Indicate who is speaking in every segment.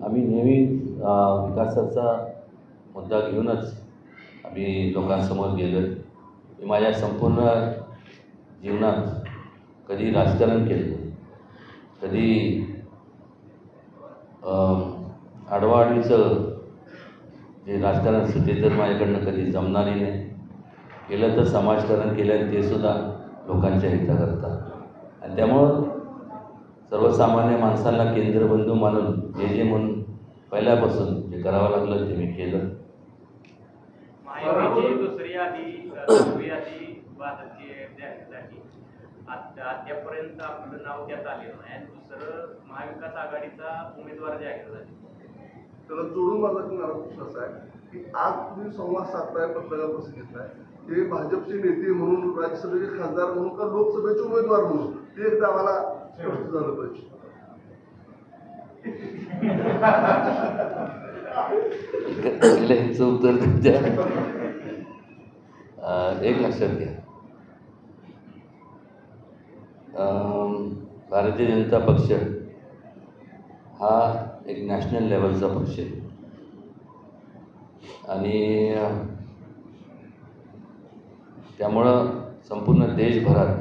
Speaker 1: आम्ही नेहमी विकासाचा मुद्दा घेऊनच आम्ही लोकांसमोर गेलो आहे. मी माझ्या संपूर्ण जीवनात कधी राजकारण केलं नाही, कधी आडवाडीचं जे राजकारण असतं ते तर माझ्याकडनं कधी जमणारही नाही. केलं तर समाजकारण केलं आणि ते सुद्धा लोकांच्या हिताकरता. आणि त्यामुळं सर्वसामान्य माणसांना केंद्रबिंदू मानून जे म्हणून पहिल्यापासून जे करावं लागलं ते मी केलं.
Speaker 2: महायुतीची दुसरी यादी भाजपची जाहीर झाली. अद्यापर्यंत आपलं नाव त्यात आलेलं नाही आणि दुसरं महाविकास आघाडीचा उमेदवार जाहीर झाला.
Speaker 3: त्याला जोडून माझा प्रश्न असा आहे की आज तुम्ही संवाद साधताय, पत्रकार परिषद घेतलाय, हे भाजपचे नेते म्हणून, राज्यसभेचे खासदार म्हणून का लोकसभेचे उमेदवार म्हणून, ते एकदा आम्हाला स्पष्ट झालं पाहिजे.
Speaker 1: उत्तर द्या. एक लक्षात घ्या, भारतीय जनता पक्ष हा एक नॅशनल लेवलचा पक्ष आहे आणि त्यामुळं संपूर्ण देशभरात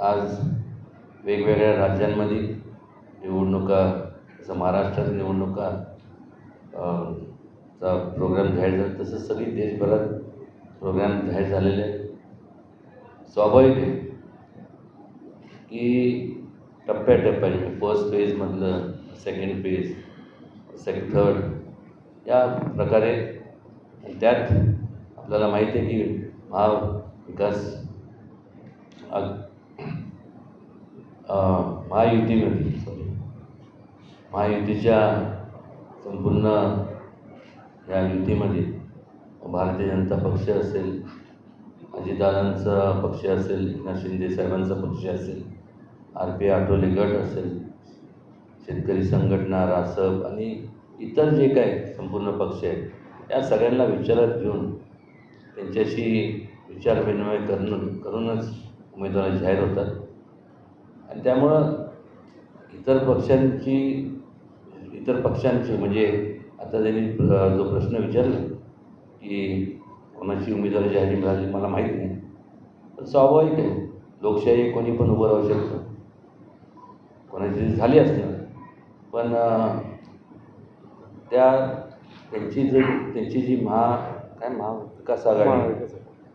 Speaker 1: आज वेगवेगळ्या राज्यांमध्ये निवडणुका, जसं महाराष्ट्रात निवडणुका चा प्रोग्राम जाहीर झाला, तसं सगळी देशभरात प्रोग्राम जाहीर झालेले आहेत. स्वाभाविक आहे की टप्प्याटप्प्याने फर्स्ट फेजमधलं सेकंड फेज, थर्ड या प्रकारे. त्यात आपल्याला माहिती आहे की महायुतीच्या संपूर्ण या युतीमध्ये भारतीय जनता पक्ष असेल, अजितदादांचा पक्ष असेल, एकनाथ शिंदे साहेबांचा पक्ष असेल, RP आठवले गट असेल, शेतकरी संघटना, रासप आणि इतर जे काय संपूर्ण पक्ष आहेत, या सगळ्यांना विचारात घेऊन त्यांच्याशी विचारविनिमय करूनच उमेदवार जाहीर होतात. आणि त्यामुळं इतर पक्षांची म्हणजे आता त्यांनी जो प्रश्न विचारला की कोणाची उमेदवारी जाहीर मिळाली, मला माहीत नाही. पण स्वाभाविक आहे, लोकशाही कोणी पण उभं राहू शकतं, कोणाची झाली असणार. पण त्यांची जी महाविकास आघाडी,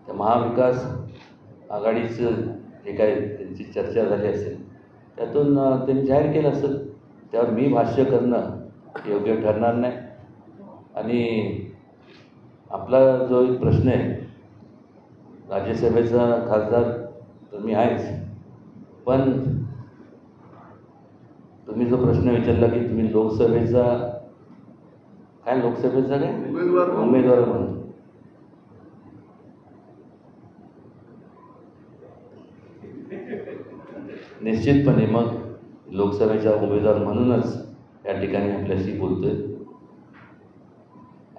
Speaker 1: त्या महाविकास आघाडीचं जे काय त्यांची चर्चा झाली असेल त्यातून त्यांनी जाहीर केलं असेल. त्यावर मी भाष्य करणं योग्य ठरणार नाही. आणि आपला जो एक प्रश्न आहे, राज्यसभेचा खासदार तर मी आहेच, पण तुम्ही जो प्रश्न विचारला की तुम्ही लोकसभेचा काय उमेदवार म्हणून, निश्चितपणे मग लोकसभेचा उमेदवार म्हणूनच या ठिकाणी आपल्याशी बोलतोय.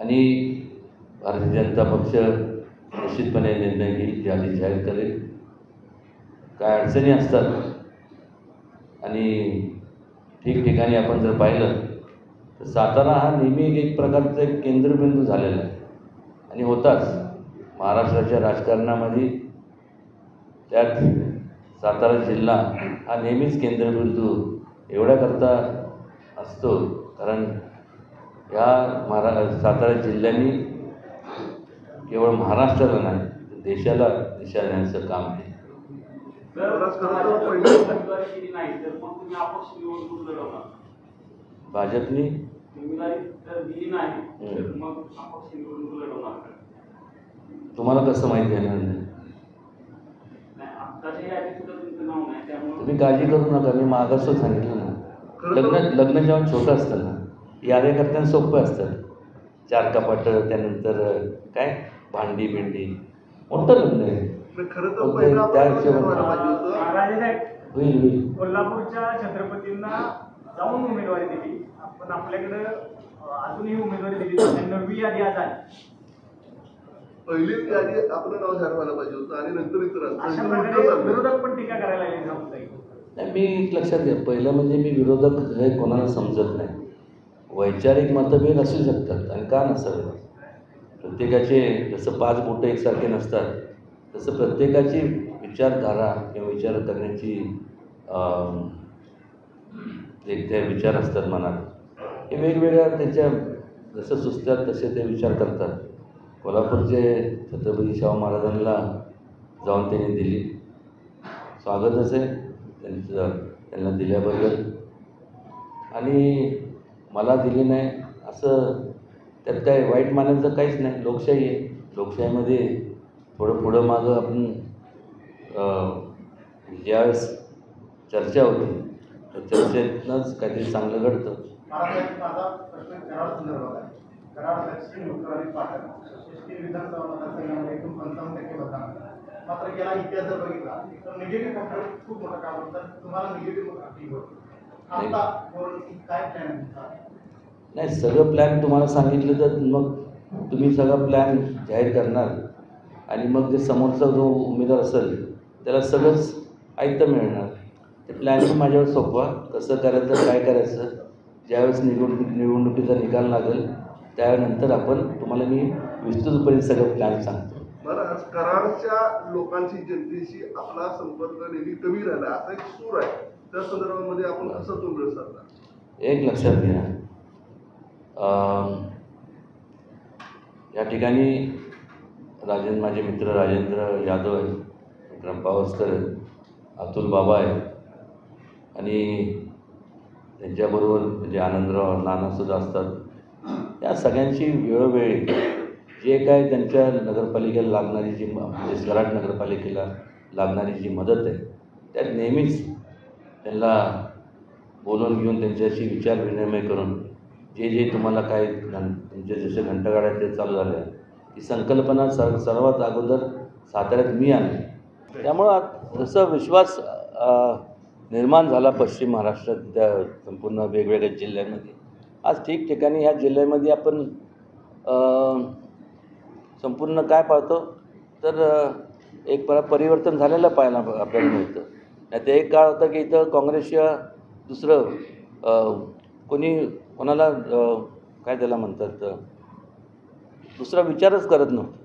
Speaker 1: आणि भारतीय जनता पक्ष निश्चितपणे निर्णय घेईल, यादी जाहीर करेल. काय अडचणी असतात आणि ठिकठिकाणी आपण जर पाहिलं तर सातारा हा नेहमी एक प्रकारचा एक केंद्रबिंदू झालेला आहे आणि होताच महाराष्ट्राच्या राजकारणामध्ये. त्यात सातारा जिल्हा हा नेहमीच केंद्रबिंदू एवढ्याकरता असतो कारण या सातारा जिल्ह्यांनी केवळ महाराष्ट्राला नाही तर देशाला दिशा देण्याचं काम केलं. भाजपने तुम्हाला कसं माहिती आहे ना, तुम्ही काळजी करू नका. मी मागासच सांगितलं ना, लग्न जेव्हा छोटं असतं ना, यादेकर्त्यांना सोपं असतं. 4 कपाट, त्यानंतर काय भांडी बिंडी, मोठं लग्न आहे. त्या
Speaker 2: होईल. कोल्हापूरच्या छत्रपतींना जाऊन उमेदवारी दिली, पण आपल्याकडे अजूनही उमेदवारी दिली. 9वी यादी आज आली.
Speaker 3: पहिलीच यादी आपलं नाव जाहीर व्हायला पाहिजे होतं आणि नंतर इतर
Speaker 2: अशा प्रकारे विरोधक पण टीका करायला लागले.
Speaker 1: नाही, मी एक लक्षात घ्या, पहिलं म्हणजे मी विरोधक हे कोणाला समजत नाही. वैचारिक मतभेद असू शकतात आणि का नसावे. प्रत्येकाचे जसं 5 बोटं एकसारखे नसतात, तसं प्रत्येकाची विचारधारा किंवा विचार करण्याची एक ते विचार असतात मनात, हे वेगवेगळ्या त्यांच्या जसं सुचतात तसे ते विचार करतात. कोल्हापूरचे छत्रपती शाहू महाराजांना जाऊन त्यांनी दिली, स्वागतच आहे त्यांना दिल्याबद्दल. आणि मला दिली नाही असं त्यात काय वाईट मानायचं काहीच नाही. लोकशाही आहे. लोकशाहीमध्ये थोडं पुढं मागं आपण ज्यावेळेस चर्चा होती तर चर्चेतनंच काहीतरी चांगलं घडतं.
Speaker 4: माझा प्रश्न कराड संदर्भात आहे. कराड, दक्षिण, उत्तर आणि पाटण असे 3 विधानसभा मतदारसंघामध्ये एकूण 55% मतदान आहे. मात्र गेला इतिहास जर बघितला तर निगेटिव्ह फॅक्टर खूप मोठं काम होतं. तुम्हाला निगेटिव्ह फील होतं. आता काय प्लॅन आहे तुमचा?
Speaker 1: नाही, सगळं प्लॅन तुम्हाला सांगितलं तर मग तुम्ही सगळा प्लॅन जाहीर करणार आणि मग जे समोरचा जो उमेदवार असेल त्याला सगळंच ऐकतं मिळणार. ते प्लॅनिंग माझ्यावर सोपवा, कसं करायचं, काय करायचं. ज्यावेळेस निवडणुकीचा निकाल लागेल त्यानंतर आपण तुम्हाला मी विस्तृतपणे सगळं प्लॅन सांगतो.
Speaker 3: बरं, आज कराडच्या लोकांची जनतेशी आपला संपर्क नेहमी कमी राहिला असा एक सूर आहे. त्या संदर्भामध्ये आपण कसं तो वेळ साधला?
Speaker 1: एक लक्षात घ्या, या ठिकाणी माझे मित्र राजेंद्र यादव आहेत, विक्रम पावसकर आहेत, अतुल बाबा आहेत आणि त्यांच्याबरोबर म्हणजे आनंदराव नानासुद्धा असतात. या सगळ्यांची वेळोवेळी जे काय त्यांच्या नगरपालिकेला लागणारी जी म्हणजे कराड नगरपालिकेला लागणारी जी मदत आहे त्यात नेहमीच त्यांना बोलवून घेऊन त्यांच्याशी विचार विनिमय करून जे तुम्हाला काय तुमचे जसे घंटागाड्या ते चालू झाल्या ती संकल्पना सर्वात अगोदर साताऱ्यात मी आणली. त्यामुळं जसं विश्वास निर्माण झाला पश्चिम महाराष्ट्रात त्या संपूर्ण वेगवेगळ्या जिल्ह्यांमध्ये, आज ठिकठिकाणी ह्या जिल्ह्यामध्ये आपण संपूर्ण काय पाहतो तर एक परिवर्तन झालेलं पाहायला आपल्याला मिळतं. नाही तर एक काळ होता की इथं काँग्रेसशिवाय दुसरं कोणाला काय त्याला म्हणतात दुसरा विचारच करत नव्हतं.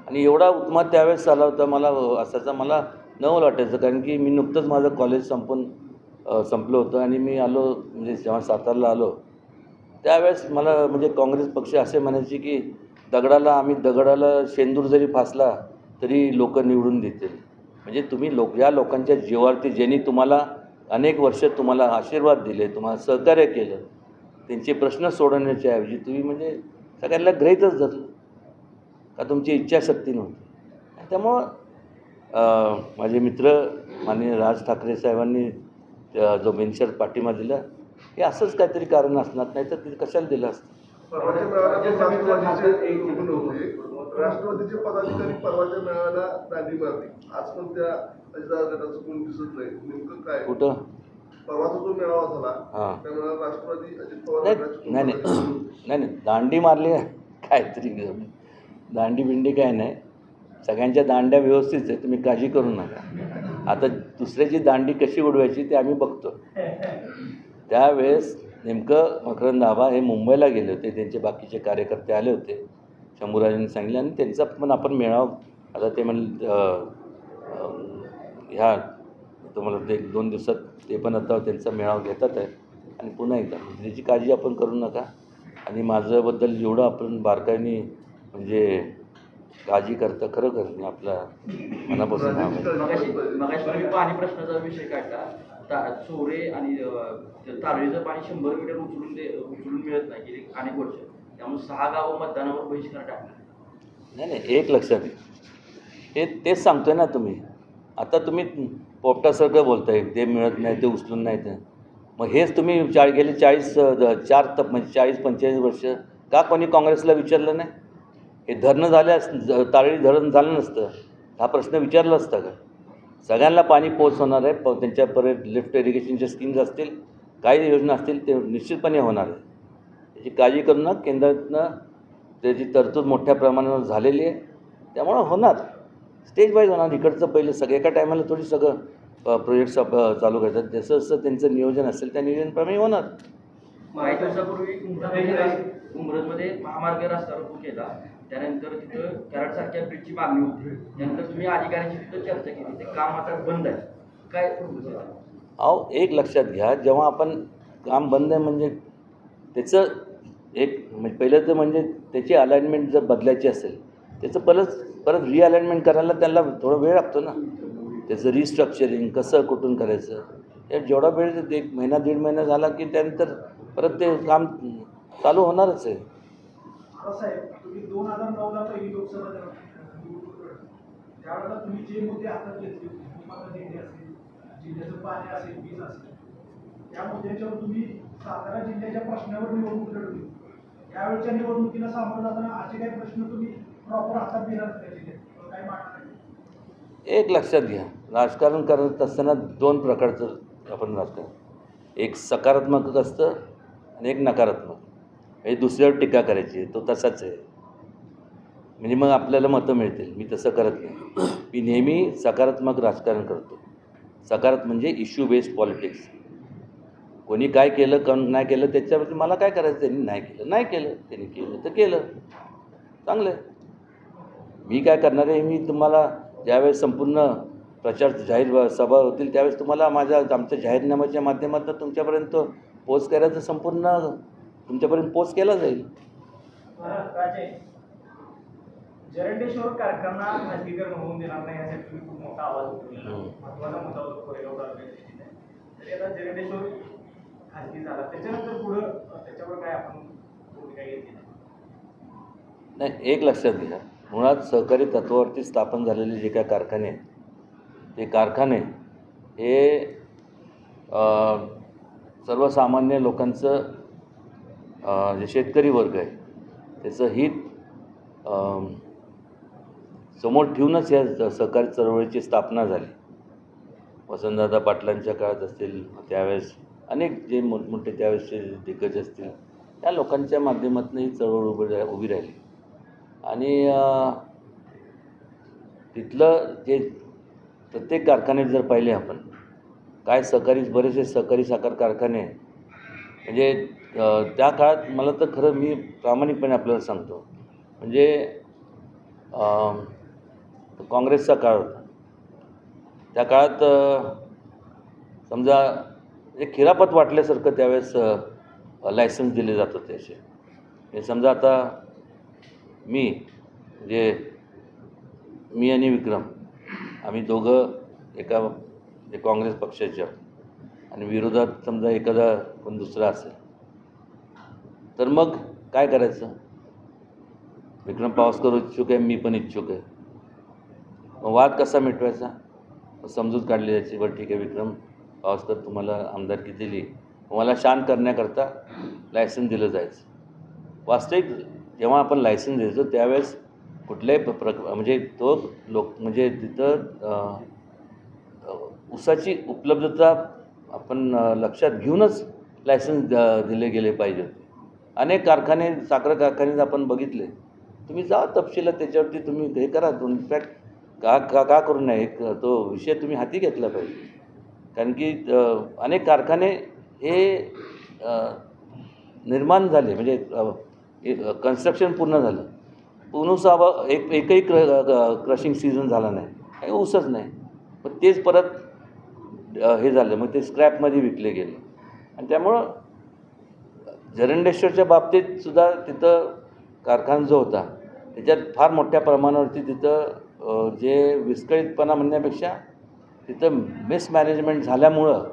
Speaker 1: आणि एवढा उत्माद त्यावेळेस आला होता मला असायचा, मला नवल वाटायचं. कारण की मी नुकतंच माझं कॉलेज संपलं होतं आणि मी आलो म्हणजे जेव्हा सातारला आलो त्यावेळेस मला म्हणजे काँग्रेस पक्ष असे म्हणायचे की दगडाला शेंदूर जरी फासला तरी लोक निवडून देतील. म्हणजे तुम्ही या लोकांच्या जीवावरती ज्यांनी तुम्हाला अनेक वर्ष तुम्हाला आशीर्वाद दिले, तुम्हाला सहकार्य केलं, त्यांचे प्रश्न सोडवण्याच्या ऐवजी तुम्ही म्हणजे सगळ्यांना गृहीतच धरलं का तुमची इच्छाशक्ती नव्हती. त्यामुळं माझे मित्र माननीय राज ठाकरे साहेबांनी जो बिनशर्त पाठिंबा दिला हे असंच काहीतरी कारण असणार, नाही तर ते कशाला दिलं असतं.
Speaker 3: परवाच्या मेळाव्याला राष्ट्रवादीचे पदाधिकारी परवाच्या मेळाव्याला दांडी मारली. आज पण त्या गटाचं कोण दिसत नाही. नेमकं काय
Speaker 1: कुठं
Speaker 3: परवाचा जो मेळावा झाला
Speaker 1: हां
Speaker 3: त्यामुळे राष्ट्रवादी अजित पवार
Speaker 1: नाही दांडी मारली काहीतरी दांडी बिंडी काय नाही, सगळ्यांच्या दांड्या व्यवस्थित आहे, तुम्ही काळजी करू नका. आता दुसऱ्याची दांडी कशी उडवायची ते आम्ही बघतो. त्यावेळेस नेमकं मकरंद आबा हे मुंबईला गेले होते, त्यांचे बाकीचे कार्यकर्ते आले होते, शंभूराजांनी सांगितलं आणि त्यांचा पण आपण मेळावा आता ते ह्या तुम्हाला ते 1-2 दिवसात ते पण आता त्यांचा मेळावा घेतात आहे. आणि पुन्हा एकदा त्याची काळजी आपण करू नका. आणि माझ्याबद्दल जेवढं आपण बारकाईने म्हणजे काळजी करता खरोखर मी आपला मनापासून
Speaker 5: मगाशी तुम्ही पाणी प्रश्नाचा विषय काढला. चोरे आणि तारळीचं पाणी 100 मीटर उचलून मिळत नाही गेली अनेक वर्ष, त्यामुळे 6 गावं मतदानावर बहिष्कार टाकला.
Speaker 1: नाही एक लक्षात घ्या, तेच सांगतोय ना तुम्ही. आता तुम्ही पोपटासारखं बोलताय ते मिळत नाही, ते उचलून नाही ते. मग हेच तुम्ही गेले 40-45 वर्ष का कोणी काँग्रेसला विचारलं नाही? हे धरणं तारळी धरण झालं नसतं, हा प्रश्न विचारला असता का? सगळ्यांना पाणी पोहोचवणार आहे. त्यांच्या परत लिफ्ट इरिगेशनच्या स्कीम्स असतील, काही योजना असतील, ते निश्चितपणे होणार आहे. त्याची काळजी करू नका. केंद्रातनं त्याची तरतूद मोठ्या प्रमाणावर झालेली आहे, त्यामुळं होणार. स्टेज वाईज होणार. इकडचं पहिलं सगळं एका टायमाला थोडी सगळं प्रोजेक्ट्स चालू करतात. जसं जसं त्यांचं नियोजन असेल त्या नियोजनाप्रमाणे होणार.
Speaker 5: काही दिवसापूर्वी उमरजमध्ये महामार्ग रस्ता रोको केला. त्यानंतर तिथं कराडसारख्या ब्रिजची मागणी होती. त्यानंतर तुम्ही अधिकाऱ्यांची तिथं चर्चा केली. ते काम आता बंद आहे. काय
Speaker 1: अहो, एक लक्षात घ्या, जेव्हा आपण काम बंद आहे म्हणजे त्याचं पहिलं तर म्हणजे त्याची अलाइनमेंट जर बदलायची असेल त्याचं परत रिअलाइनमेंट करायला त्याला थोडा वेळ लागतो ना. त्याचं रिस्ट्रक्चरिंग कसं कुठून करायचं हे जेवढा वेळ 1 महिना 1.5 महिना झाला की त्यानंतर परत ते काम चालू होणारच आहे.
Speaker 4: कसं आहे, तुम्ही 2009ला पहिली लोकसभा त्यावेळेला तुम्ही जे मुद्दे हातात घेतले, भूमिका देणे असेल, जिल्ह्याचं पाणी असेल, वीज असेल, त्या मुद्द्यांच्यावर तुम्ही सातारा जिल्ह्याच्या प्रश्नावर निवडणूक लढवली. त्यावेळच्या निवडणुकीला सामोरं जाताना असे काही प्रश्न तुम्ही प्रॉपर हातात घेणार त्या जिल्ह्यात काही मागणार नाही?
Speaker 1: एक लक्षात घ्या, राजकारण करत असताना 2 प्रकारचं आपण राजकारण, एक सकारात्मक असतं आणि एक नकारात्मक. हे दुसऱ्यावर टीका करायची तो तसाच आहे. म्हणजे मग आपल्याला मतं मिळतील. मी तसं करत नाही. मी नेहमी सकारात्मक राजकारण करतो. सकारात्मक म्हणजे इश्यू बेस्ड पॉलिटिक्स. कोणी काय केलं कोण नाही केलं त्याच्यावरती मला काय करायचं. त्यांनी नाही केलं त्यांनी केलं तर केलं, चांगलं आहे. मी काय करणार आहे, मी तुम्हाला ज्यावेळेस संपूर्ण प्रचार जाहीर सभा होतील त्यावेळेस तुम्हाला आमच्या जाहीरनाम्याच्या माध्यमातून तुमच्यापर्यंत पोच करायचं, संपूर्ण तुमच्यापर्यंत पोच केला जाईल.
Speaker 2: जरंडेश्वर कारखाना खाजगीकरण होऊन देणार नाही यासाठी तुम्ही खूप मोठा आवाज उठवलेला, महत्त्वाचा मुद्दा होता कोरेगाव तालुक्याच्या दृष्टीने. तरी आता जरंडेश्वर खाजगी झाला त्याच्यानंतर पुढं त्याच्यावर काय आपण भूमिका घेतली
Speaker 1: नाही. एक लक्षात घ्या, मुळात सहकारी तत्वावरती स्थापन झालेले जे काय कारखाने आहेत ते कारखाने हे सर्वसामान्य लोकांचं जे शेतकरी वर्ग आहे त्याचं हित समोर ठेवूनच या सहकारी चळवळीची स्थापना झाली. वसंतदादा पाटलांच्या काळात असतील त्यावेळेस अनेक जे मोठमोठे त्यावेळेसचे दिग्गज असतील त्या लोकांच्या माध्यमातून ही चळवळ उभी राहिली. आणि तिथलं जे प्रत्येक कारखाने जर पाहिले आपण काय बरेचसे सहकारी साखर कारखाने म्हणजे त्या काळात मला तर खरं मी प्रामाणिकपणे आपल्याला सांगतो म्हणजे काँग्रेसचा काळ होता. त्या काळात समजा एक खिरापत वाटल्यासारखं त्यावेळेस लायसन्स दिले जात होते असे. हे समजा आता मी आणि विक्रम आम्ही दोघं एका काँग्रेस पक्षाच्या आणि विरोधात समजा एखादा कोण दुसरा असेल तर मग काय करायचं. विक्रम पावसकर इच्छुक आहे, मी पण इच्छुक आहे. मग वाद कसा मिटवायचा, समजूत काढली जायची. बरं ठीक आहे, विक्रम पावसकर तुम्हाला आमदारकी दिली, मला शांत करण्याकरता लायसन्स दिलं जायचं. वास्तविक जेव्हा आपण लायसन्स द्यायचो त्यावेळेस कुठल्याही म्हणजे तो म्हणजे तिथं ऊसाची उपलब्धता आपण लक्षात घेऊनच लायसन्स दिले गेले पाहिजे. अनेक कारखाने साखर कारखाने आपण बघितले. तुम्ही जा तपशिलात त्याच्यावरती तुम्ही हे करा. इनफॅक्ट का करू नये, तो विषय तुम्ही हाती घेतला पाहिजे. कारण की अनेक कारखाने हे निर्माण झाले म्हणजे कन्स्ट्रक्शन पूर्ण झालं, एकही क्रशिंग सीझन झाला नाही, काही ऊसच नाही. मग तेच परत हे झालं, मग ते स्क्रॅपमध्ये विकले गेले. आणि त्यामुळं जरंडेश्वरच्या बाबतीत सुद्धा तिथं कारखाना जो होता त्याच्यात फार मोठ्या प्रमाणावरती तिथं जे विस्कळीतपणा म्हणण्यापेक्षा तिथं मिसमॅनेजमेंट झाल्यामुळं